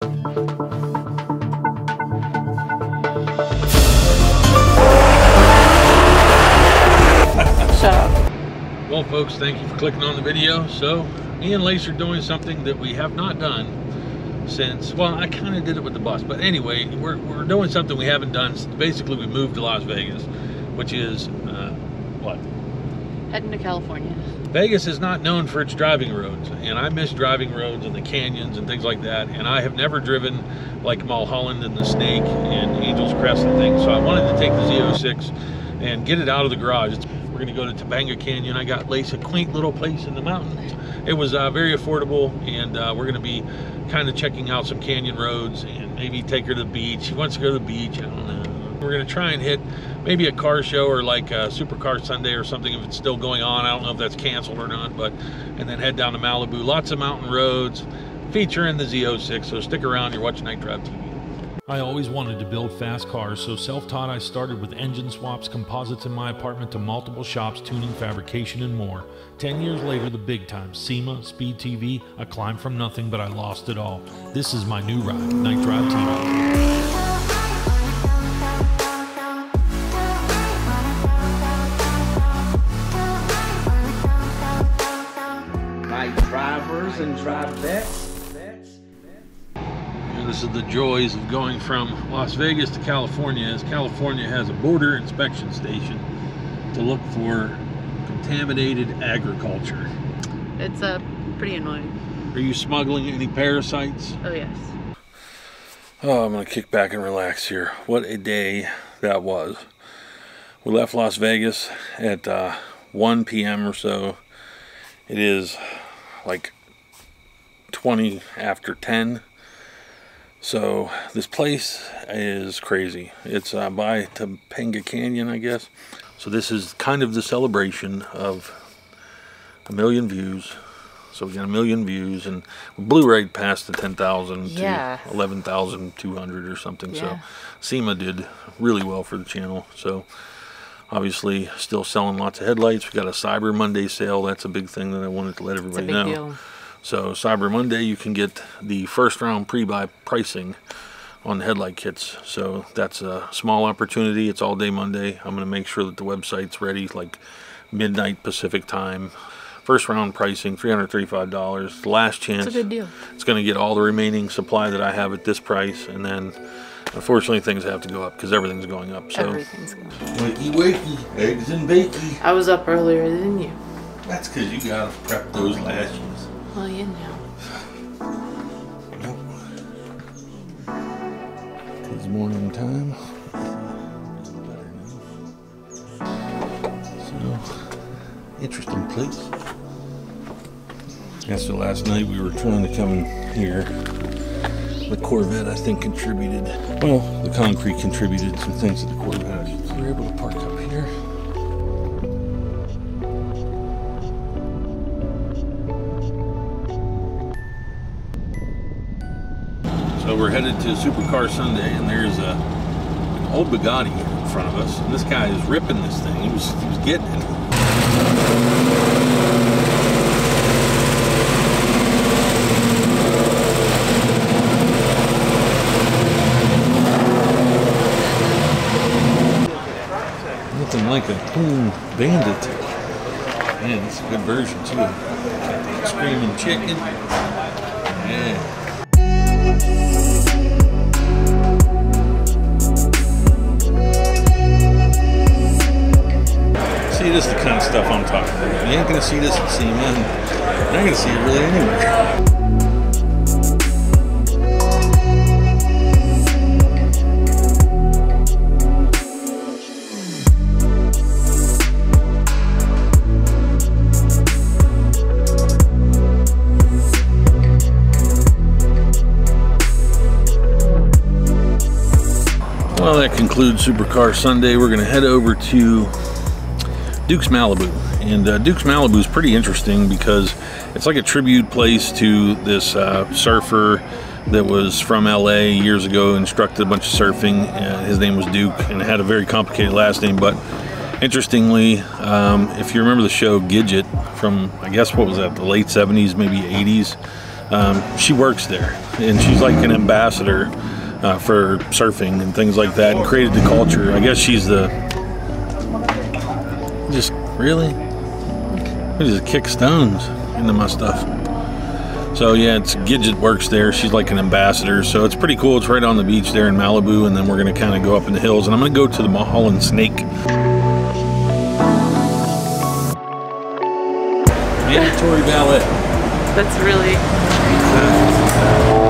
Shut up. Well, folks, thank you for clicking on the video. So, me and Lace are doing something that we have not done since, well, I kind of did it with the bus, but anyway, we're doing something we haven't done. Basically, we moved to Las Vegas, which is, what? Heading to California. Vegas is not known for its driving roads, and I miss driving roads and the canyons and things like that, and I have never driven like Mullholland and the Snake and Angeles Crest and things, so I wanted to take the Z06 and get it out of the garage. We're going to go to Tujunga Canyon. I got Lace a quaint little place in the mountains. It was very affordable, and we're going to be kind of checking out some canyon roads and maybe take her to the beach. She wants to go to the beach, I don't know. We're going to try and hit maybe a car show or like a Supercar Sunday or something if it's still going on. I don't know if that's canceled or not, but and then head down to Malibu. Lots of mountain roads featuring the Z06, so stick around. You're watching KnightDriveTV. I always wanted to build fast cars, so self-taught I started with engine swaps, composites in my apartment to multiple shops, tuning, fabrication, and more. 10 years later, the big time, SEMA, Speed TV, I climbed from nothing, but I lost it all. This is my new ride, KnightDriveTV. Drivers and drivettes. This is the joys of going from Las Vegas to California, as California has a border inspection station to look for contaminated agriculture. It's pretty annoying. Are you smuggling any parasites? Oh yes. Oh, I'm gonna kick back and relax here. What a day that was. We left Las Vegas at 1 p.m. or so. It is like 20 after 10. So this place is crazy. It's by Tujunga Canyon, I guess. So this is kind of the celebration of 1 million views. So we got 1 million views, and we blew right past the 10,000 to 11,200 or something. So SEMA did really well for the channel. So obviously still selling lots of headlights. We got a Cyber Monday sale. That's a big thing that I wanted to let everybody know. Deal. So Cyber Monday, you can get the first round pre-buy pricing on the headlight kits. So that's a small opportunity. It's all day Monday. I'm going to make sure that the website's ready like midnight Pacific time. First round pricing, $335. The last chance. It's a good deal. It's going to get all the remaining supply that I have at this price, and then unfortunately things have to go up because everything's going up. So Everything's going up. wakey wakey, eggs and bakey. I was up earlier than you. That's because you got to prep those lashes. Well, you know. It's morning time. So, interesting place. So last night we were trying to come in here. The Corvette, I think, contributed. Well, the concrete contributed some things to the Corvette. So we're able to park up here. So we're headed to Supercar Sunday, and there's an old Bugatti in front of us, and this guy is ripping this thing. He was getting it. Nothing like a clean Bandit. Man, it's a good version too. Got the Screaming Chicken. Yeah. See, this is the kind of stuff I'm talking about. You ain't gonna see this at SEMA. You're not gonna see it really anywhere. Well, that concludes Supercar Sunday. We're gonna head over to Duke's Malibu, and Duke's Malibu is pretty interesting because it's like a tribute place to this surfer that was from LA years ago, instructed a bunch of surfing. His name was Duke and had a very complicated last name, but interestingly, if you remember the show Gidget from, I guess, what was that, the late 70s, maybe 80s, She works there, and she's like an ambassador for surfing and things like that, and created the culture. I guess she's the just kick stones into my stuff. So yeah, it's Gidget works there. She's like an ambassador, so it's pretty cool. It's right on the beach there in Malibu, and then we're gonna kind of go up in the hills, and I'm gonna go to the Mullholland Snake. Mandatory valet. That's really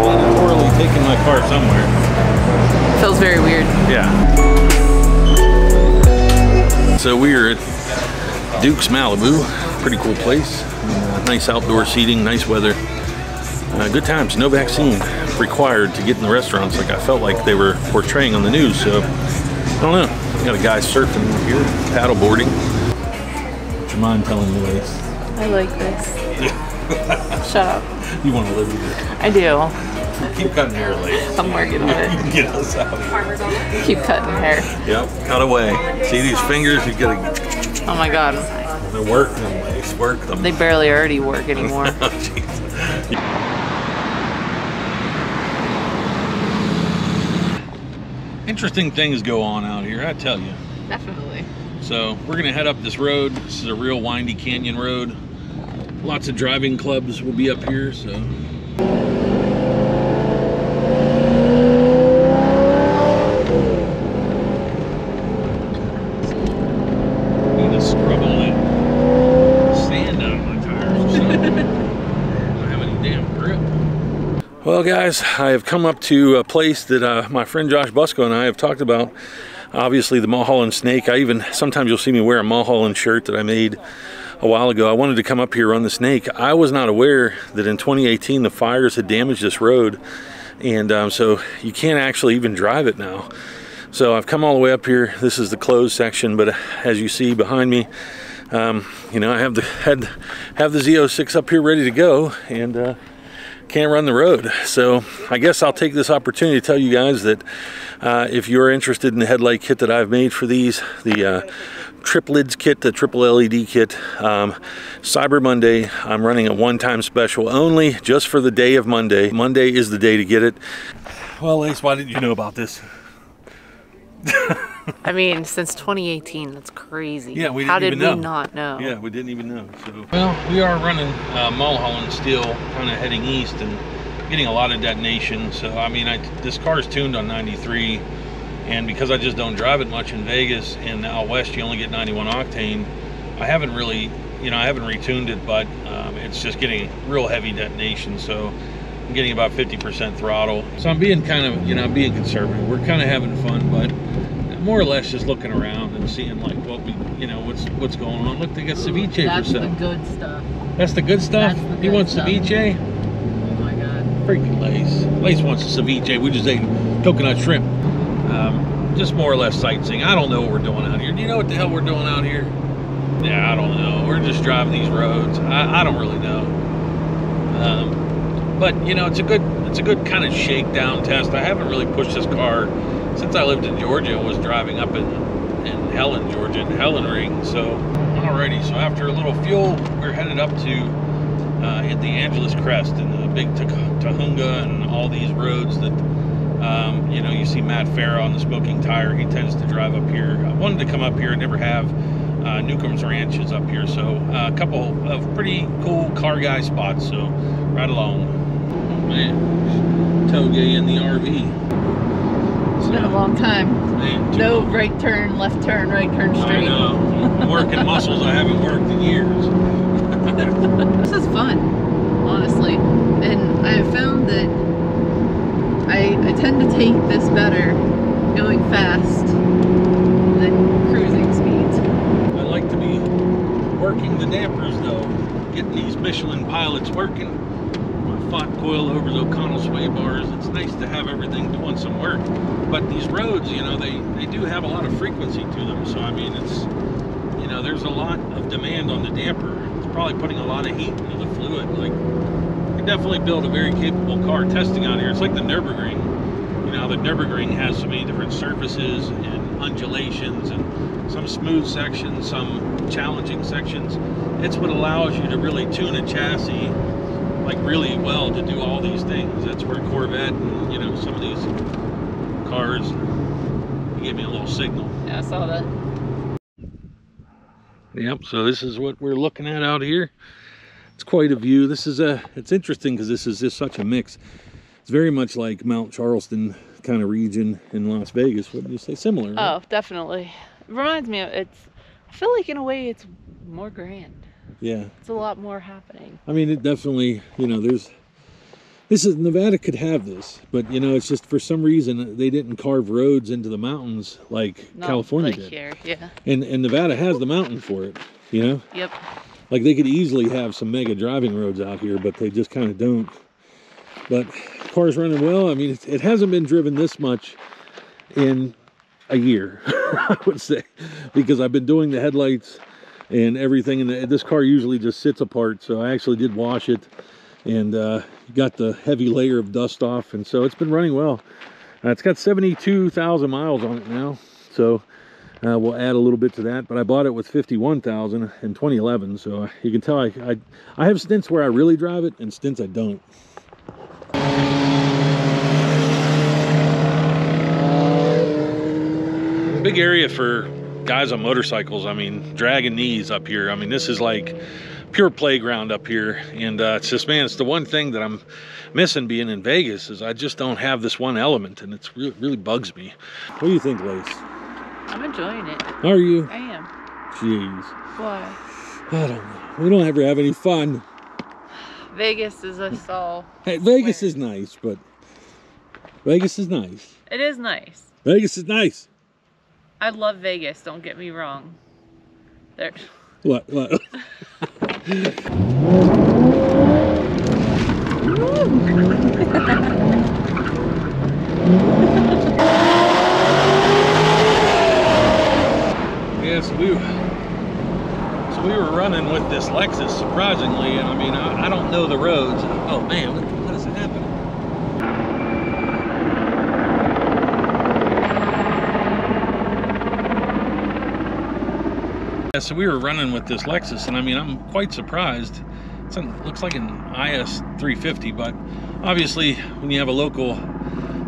Mandatorily taking my car somewhere. feels very weird. Yeah. So we are at Duke's Malibu. Pretty cool place. Nice outdoor seating, nice weather. Good times. No vaccine required to get in the restaurants like I felt like they were portraying on the news. So I don't know. Got a guy surfing here, paddle boarding. Would you mind telling me this? I like this. Shut up. You want to live with it? I do. Keep cutting hair, ladies. I'm working on it. Get us out of here. Keep cutting hair. Yep, cut away. See these fingers? You gotta. Oh my god. They work them, ladies. Work them. They barely already work anymore. Oh, interesting things go on out here, I tell you. Definitely. So we're gonna head up this road. This is a real windy canyon road. Lots of driving clubs will be up here, so. Need to scrub all that sand out of my tires, so I don't have any damn grip. Well guys, I have come up to a place that my friend Josh Busco and I have talked about. Obviously the Mullholland Snake. Sometimes you'll see me wear a Mullholland shirt that I made a while ago. I wanted to come up here, run the Snake. I was not aware that in 2018 the fires had damaged this road, and so you can't actually even drive it now. So I've come all the way up here. This is the closed section, but as you see behind me, you know, I have the Z06 up here ready to go, and can't run the road. So I guess I'll take this opportunity to tell you guys that if you're interested in the headlight kit that I've made for these, the triplids kit, the triple LED kit, Cyber Monday, I'm running a one-time special only just for the day of Monday. Monday is the day to get it. Well, Ace, why didn't you know about this? I mean, since 2018, that's crazy. Yeah, we didn't How did even know. we not know? Yeah, we didn't even know. So, well, we are running Mullholland still, kind of heading east and getting a lot of detonation. So, I mean, this car is tuned on 93, and because I just don't drive it much in Vegas, and out west you only get 91 octane, I haven't really, you know, I haven't retuned it, but it's just getting real heavy detonation. So I'm getting about 50% throttle. So I'm being kind of, you know, being conservative. We're kind of having fun, but more or less just looking around and seeing like what we, you know, what's going on. Look, they got ceviche for sale. That's the good stuff. That's the good stuff? That's the He good wants stuff. ceviche? Oh my god. Freaking Lace. Lace wants a ceviche. We just ate coconut shrimp. Just more or less sightseeing. I don't know what we're doing out here. Do you know what the hell we're doing out here? Yeah, I don't know. We're just driving these roads. I don't really know. But you know, it's a good kind of shakedown test. I haven't really pushed this car since I lived in Georgia. I was driving up in Helen, Georgia, in Helen Ring. So alrighty, so after a little fuel, we're headed up to at the Angeles Crest and the big Tujunga and all these roads that you know, you see Matt Farah on the Smoking Tire. He tends to drive up here. I wanted to come up here. I never have. Newcomb's Ranch is up here, so a couple of pretty cool car guy spots. So right along. Man, Toge in the RV. It's been a long time. Man, No right turn, left turn, right turn straight. I know. I'm working muscles I haven't worked in years. This is fun, honestly. And I have found that I tend to take this better going fast than cruising speeds. I like to be working the dampers though, getting these Michelin pilots working. My fought coilovers, O'Connell sway bars. It's nice to have everything doing some work. But these roads, you know, they do have a lot of frequency to them. So I mean, it's, you know, there's a lot of demand on the damper. It's probably putting a lot of heat into the fluid. Like, you definitely build a very capable car testing out here. It's like the Nürburgring. You know, the Nürburgring has so many different surfaces and undulations and some smooth sections, some challenging sections. It's what allows you to really tune a chassis like really well to do all these things. That's where Corvette and, you know, some of these cars, he gave me a little signal. Yeah, I saw that. Yep, so this is what we're looking at out here. It's quite a view. This is it's interesting because this is just such a mix. It's very much like Mount Charleston kind of region in Las Vegas. Wouldn't you say? Similar, right? Oh, definitely. It reminds me of, I feel like in a way it's more grand. Yeah. It's a lot more happening. I mean, it definitely, you know, Nevada could have this, but you know, it's just for some reason they didn't carve roads into the mountains like California did. Here, yeah. And Nevada has the mountain for it, you know? Yep. Like they could easily have some mega driving roads out here, but they just kind of don't. But car's running well. I mean, it hasn't been driven this much in a year, I would say, because I've been doing the headlights and everything, and this car usually just sits apart, so I actually did wash it and got the heavy layer of dust off, and so it's been running well. It's got 72,000 miles on it now, so we'll add a little bit to that, but I bought it with 51,000 in 2011, so you can tell I have stints where I really drive it and stints I don't. Big area for guys on motorcycles. I mean, dragging knees up here. I mean, this is like pure playground up here, and it's just, man, it's the one thing that I'm missing being in Vegas is I just don't have this one element, and it's really bugs me. What do you think, Lace? I'm enjoying it. Are you? I am. Jeez. Why? I don't know. We don't ever have any fun. Vegas is a soul. Hey, Vegas is nice, but Vegas is nice. It is nice. Vegas is nice. I love Vegas, don't get me wrong. There. What? Yes, we were running with this Lexus, surprisingly, and I mean, I don't know the roads. Oh man, what is happening? Yeah, so we were running with this Lexus, and I mean, I'm quite surprised. It looks like an IS 350, but obviously when you have a local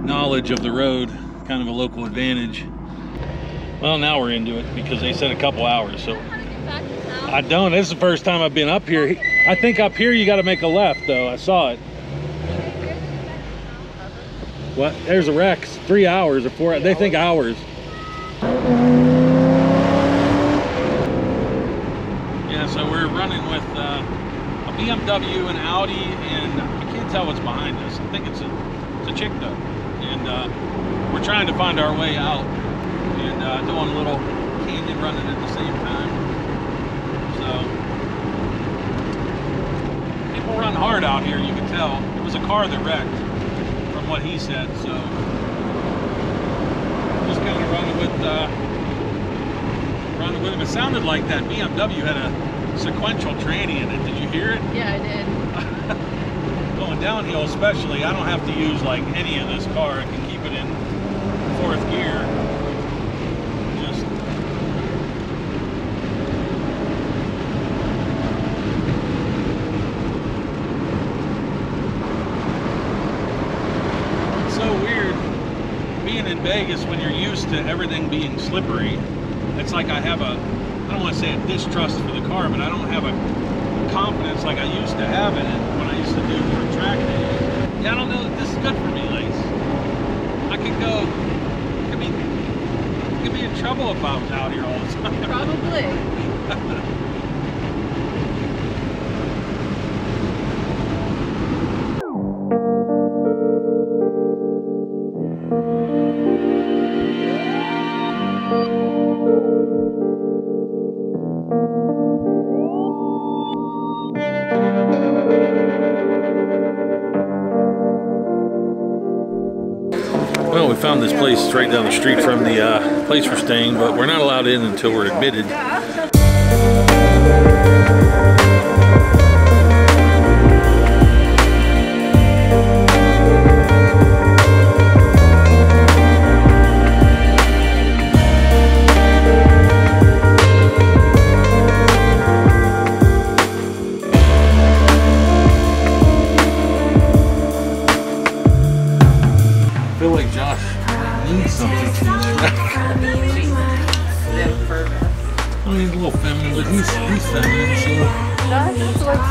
knowledge of the road, kind of a local advantage. Well, now we're into it because they said a couple hours, so I don't. This is the first time I've been up here. I think up here you got to make a left, though. I saw it. What? There's a Rex. 3 hours or 4. They think hours. Yeah, so we're running with a BMW, an Audi, and I can't tell what's behind us. I think it's a chick though, and we're trying to find our way out and doing a little canyon running at the same time. So people run hard out here, you can tell. There was a car that wrecked, from what he said, so just kind of running with him. It sounded like that BMW had a sequential tranny in it. Did you hear it? Yeah, I did. Going downhill especially, I don't have to use like any of this car. I can keep it in 4th gear. Just it's so weird being in Vegas when you're used to everything being slippery. It's like I have I don't want to say a distrust for the car, but I don't have a confidence like I used to have in it when I used to do more track days. Yeah, I don't know if this is good for me, Lace. I could be in trouble if I was out here all the time. Probably. Well, we found this place right down the street from the place we're staying, but we're not allowed in until we're admitted. feel like Josh needs something from this rack. I mean, he's a little feminine, but he's feminine, so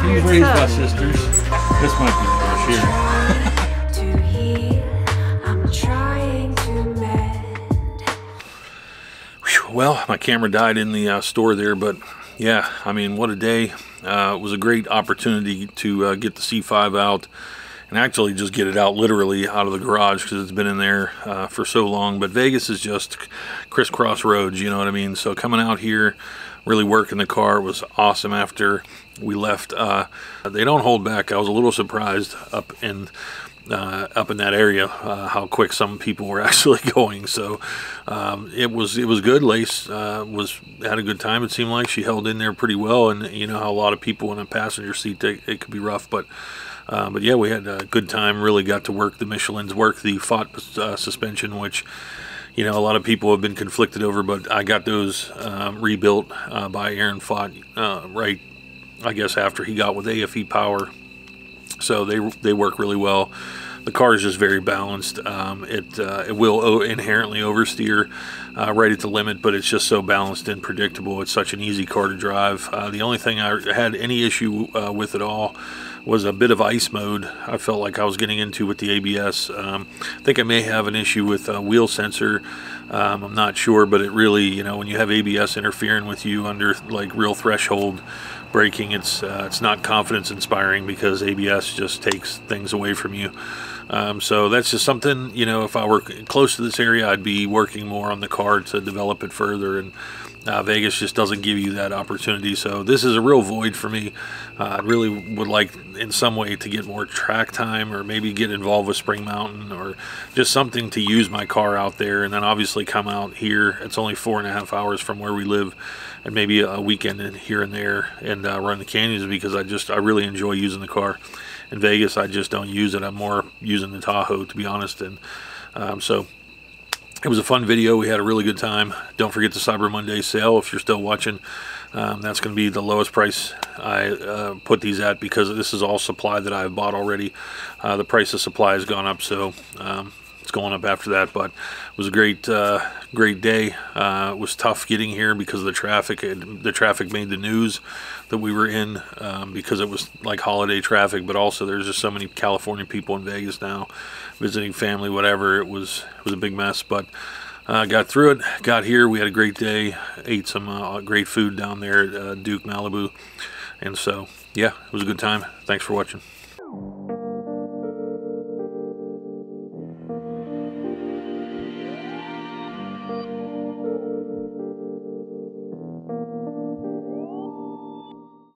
he's raised by sisters. This might be the brush here. Well, my camera died in the store there, but yeah, I mean, what a day. It was a great opportunity to get the C5 out and actually just get it out literally out of the garage because it's been in there for so long. But Vegas is just crisscross roads, you know what I mean? So coming out here, really working the car was awesome after we left. They don't hold back. I was a little surprised up in that area how quick some people were actually going. So it was good. Lace had a good time. It seemed like she held in there pretty well, and you know how a lot of people in a passenger seat, it could be rough, but yeah, we had a good time. Really got to work the Michelin's, work the FOT suspension, which, you know, a lot of people have been conflicted over, but I got those rebuilt by Aaron FOT right, I guess, after he got with AFE power. So they work really well. The car is just very balanced. It will inherently oversteer right at the limit, but it's just so balanced and predictable. It's such an easy car to drive. The only thing I had any issue with at all was a bit of ice mode. I felt like I was getting into with the ABS. I think I may have an issue with wheel sensor. I'm not sure, but it really, you know, when you have ABS interfering with you under like real threshold braking, it's not confidence inspiring because ABS just takes things away from you. So that's just something, you know, if I were close to this area, I'd be working more on the car to develop it further, and Vegas just doesn't give you that opportunity. So this is a real void for me. I really would like in some way to get more track time, or maybe get involved with Spring Mountain, or just something to use my car out there, and then obviously come out here. It's only 4.5 hours from where we live, and maybe a weekend in here and there, and run the canyons, because I really enjoy using the car. In Vegas, I just don't use it. I'm more using the Tahoe, to be honest. And so it was a fun video. We had a really good time. Don't forget the Cyber Monday sale if you're still watching. That's going to be the lowest price I put these at, because this is all supply that I've bought already. The price of supply has gone up, so it's going up after that. But it was a great day. It was tough getting here because of the traffic. The traffic made the news that we were in because it was like holiday traffic, but also there's just so many California people in Vegas now visiting family, whatever. It was a big mess, but got through it, got here. We had a great day, ate some great food down there at Duke Malibu, and so yeah, it was a good time. Thanks for watching.